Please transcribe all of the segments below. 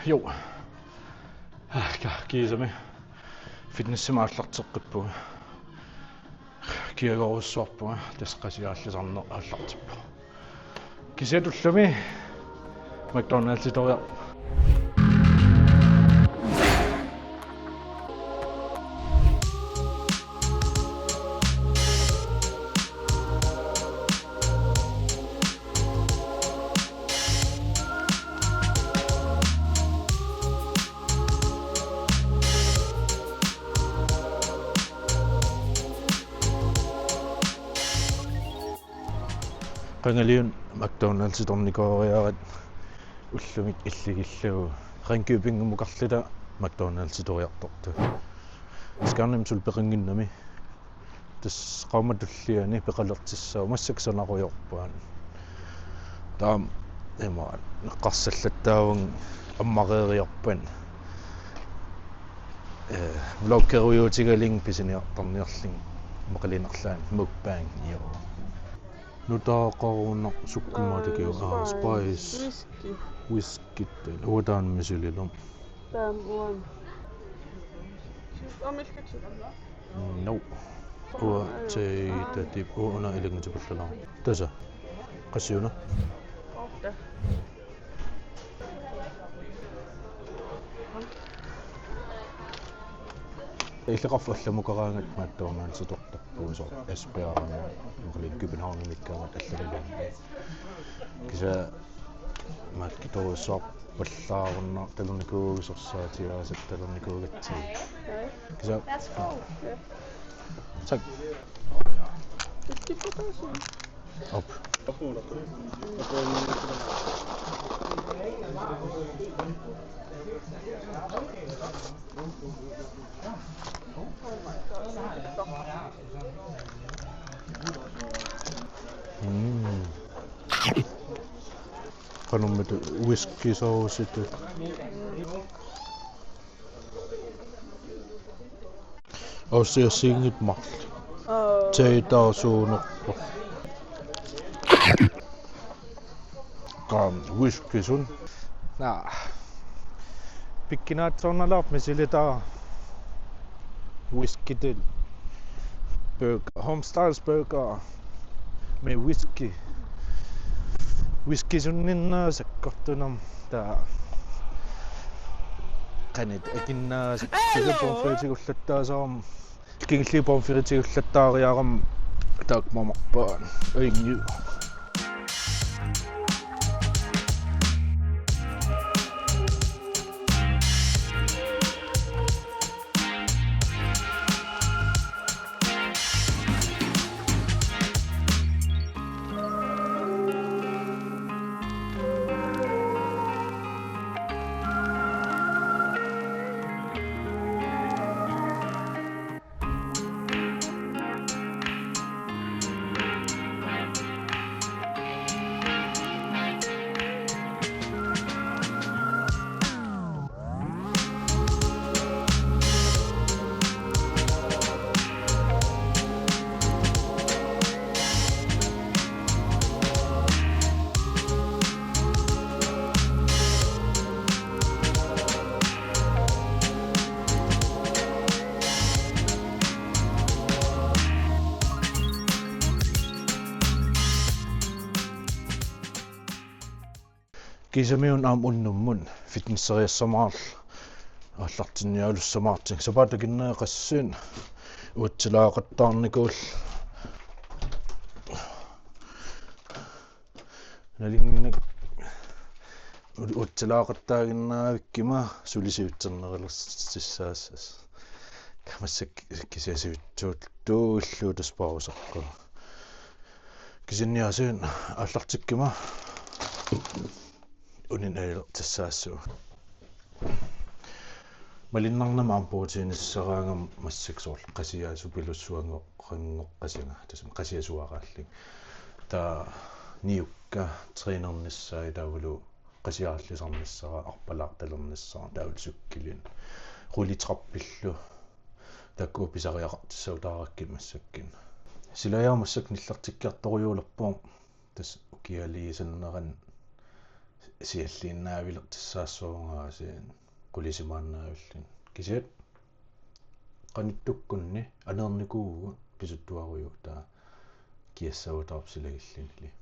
Jo. Kiisami fitnessimaallартеққиппуга киагоруссуарпуга тасқасиааллисарнеқ ааллартиппу кисиатуллуми McDonald's иториар Qangaliun McDonald's itornikooriarat ullumik illigillugu Ringkøbingumuqarlita McDonald's itoriartortu iskarnim sul peqinginnami tas qaumatulliani peqalertissau massaksanaqujorpuan taam ema neqqarsallattaavun ammareeriorpan vlogkeruutigaling pisiniartarniarling maqalinerlaan mukbang iyo nutaaqaruunaq sukkumaatikiu spice whisky uatan misulilum Tam uan. no ua tei tatip uuna ilingutipullalaa tasa qassiuna Ofta. иллеқарфалламукараангат McDonald's иторторпуусо SPR-на муқалин København-миккаамат аллалилуун киса маккиторуссоар паллааруннаар талерникуугисорсаатигаасат талерникуугатсиг киса так op Qanum med whisky sauce det. Og så singet malt. Teetaa suunoppa. Whisky sun. Pikkinaat sonnalap med silita whisky til. Burger, homestyles burger med whisky. Whisky sunninna sakkortunam taa qanit akinna sakkiporfiritikullataasaram kingilliporfiritikullataaриарам taakmamarpaan aingiu Kisamiun am unnummun fitnesseriassamaarl аллартинниалуссамаартик сапаатакиннеэқассуун уутсилаақаттаарникуул налингиннак уутсилаақаттаагиннаавиккима сулисиутсернерилерсиссаассас камассак кисиасивитсуут тууллуу таспарусаққа кисинниасуун аллартиккима унин тассаассуу малиннарнама ампуутиниссараангам массаксуул qasiaасу пилуссуанго qangoqqasanga тасма qasiasuaraallик та ниукка тренерниссаа таавлу qasiaарлисарниссара арпалаарталерниссара таавлсуккилин рулитраппиллу такку писариақартиссау тааракки массаккин силаяамассак ниллартиккиарторюулерпоо тас укиалиисаннеран sialliinnaavil tissaassooraasiin kulisimaannaavillin kisiat qanittukkunni aneernikuugu pisuttuaruyu taa kiassavutaarpsilagillini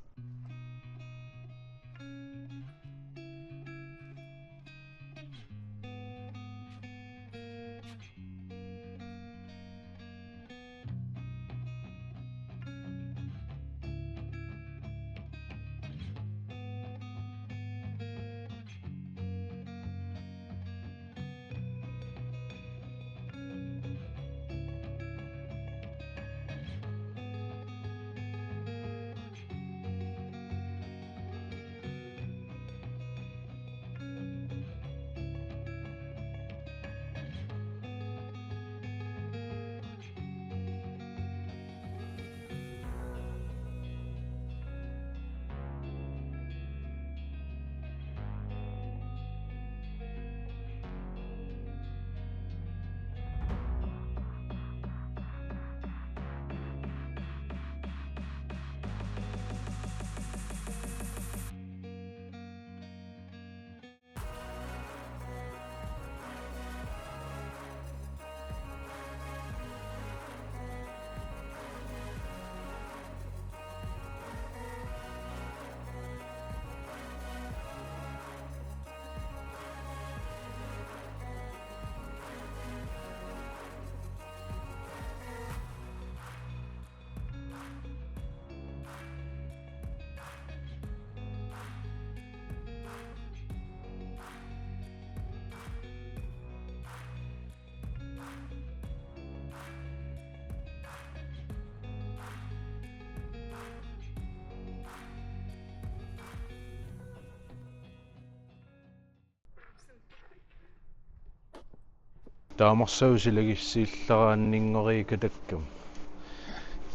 taamarsausilagissiillaraanninngoriikatakkam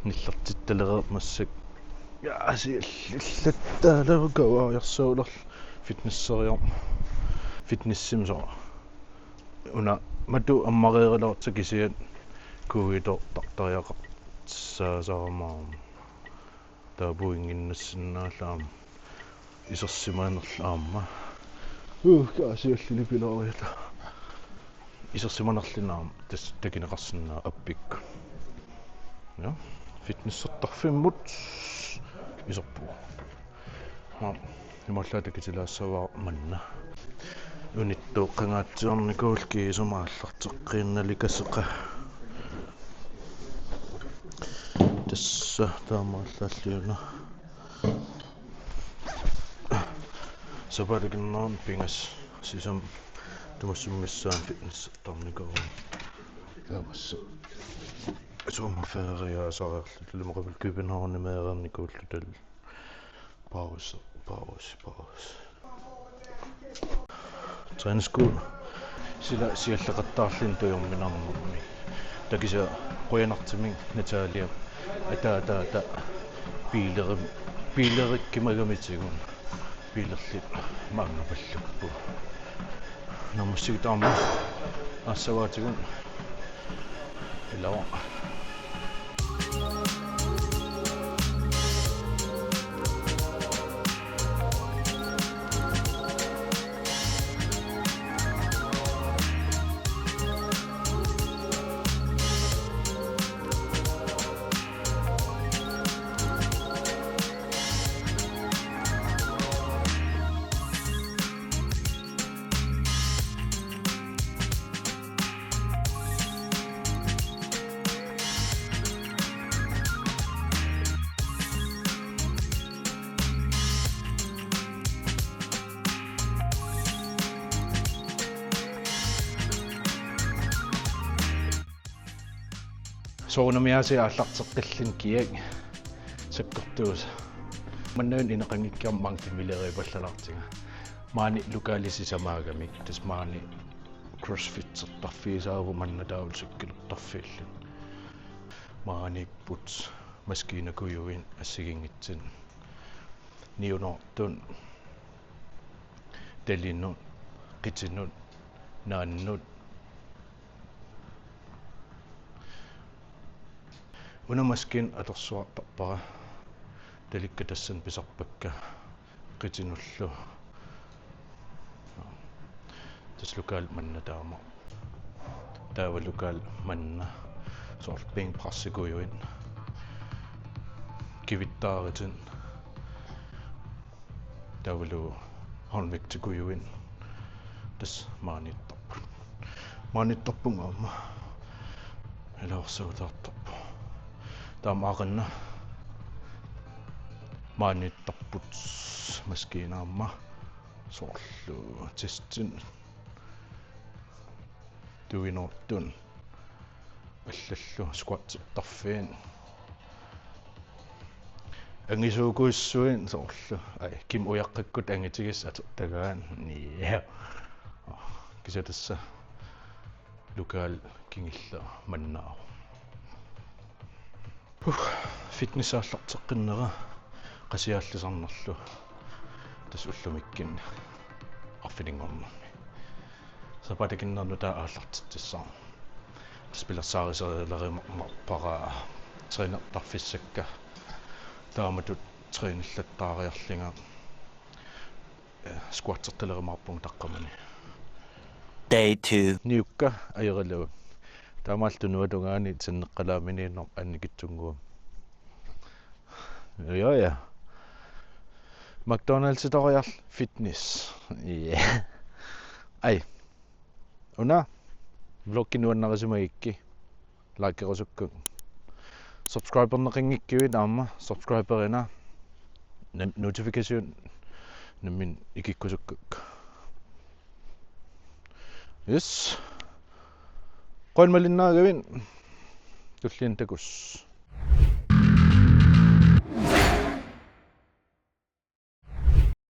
nillertittaleriqmassак yaasiillattaalarukawaajorsuulerl fitnesserior fitnessimso una matu ammariirilorta kisiat kuuitor tartariaqaq saasaramaam taapuinginnassinaalaam isersimanerlaamma kaasiullini piloriata isersimanerlinaam takineqarsinnaa appikku ja fitnessertarfimmut iserpu imallaa takitilaassavar manna unittu qangaatsiornikuulki isumaallarteqqiinnalikasseqa tassa taamaallalliuna sapalikinnerun pingas sisam tumassumissaan fitnessertarnikuun taamassa suumafeeriaasariarlutulumaqavil Københavnimeerernikuullutal pause træningsskole sila sialleqattaarlin tujorminarmummi takisa quyanartiming Natalia ata piilerikkimagamitigun piilerlit maangapallukku namussигitaarma aassavaatigun ilawa soornamiasi аллартеққиллин киаг саккортуус маннаун инеқангиккиармаан кимилерипаллалартига маани лукалисисамаагамик тас маани crossfit-сертарфиисааву маннатаавул суккилертарфииллун maanikput maskiinakuyuin assigingitsin niunortun talinnut qitinnut naannut unamaskin atorsuartarpara talikka tassan pisarpakka qitinullu tas lokal manna taama taava lokal manna soort peng prassikujuin kivittaaritin taavalu hornvigtikujuin tas maanittarpungaamma илаорсуутаартарпу таамаақанна маанниттарпут маскинаамма соорлу тестин туинортун аллаллу скваттертарфиин ангисуукуиссуин соорлу ай ким уяққиккут ангитигис атертагаан ниа кисатасса lokal kingilla mannaa fitnessaallартеққиннера qasiaallisarnerlu tas ullumikkin arfiliнгорнарми сапатакиннерну таа ааллартитсаа tas пилассаарисериалеримарпара тренертарфиссакка тааматут трениллаттаариарлинга скваттерталеримарпун таққамани Day 2. Niukka ajaralu. Tamaltu nuatungaani tsinneqqalaaminiinor annikitsunguum. Ja. McDonald's toriarl fitness. Yeah. Ai. Una vlogginuannarisumaikki. Likeerusukku. Subscriberneqinngikkiuit aamma subscriberina notification nammin ikikkusukkuk. Yes. Qoinmalinnaagavin tullian takus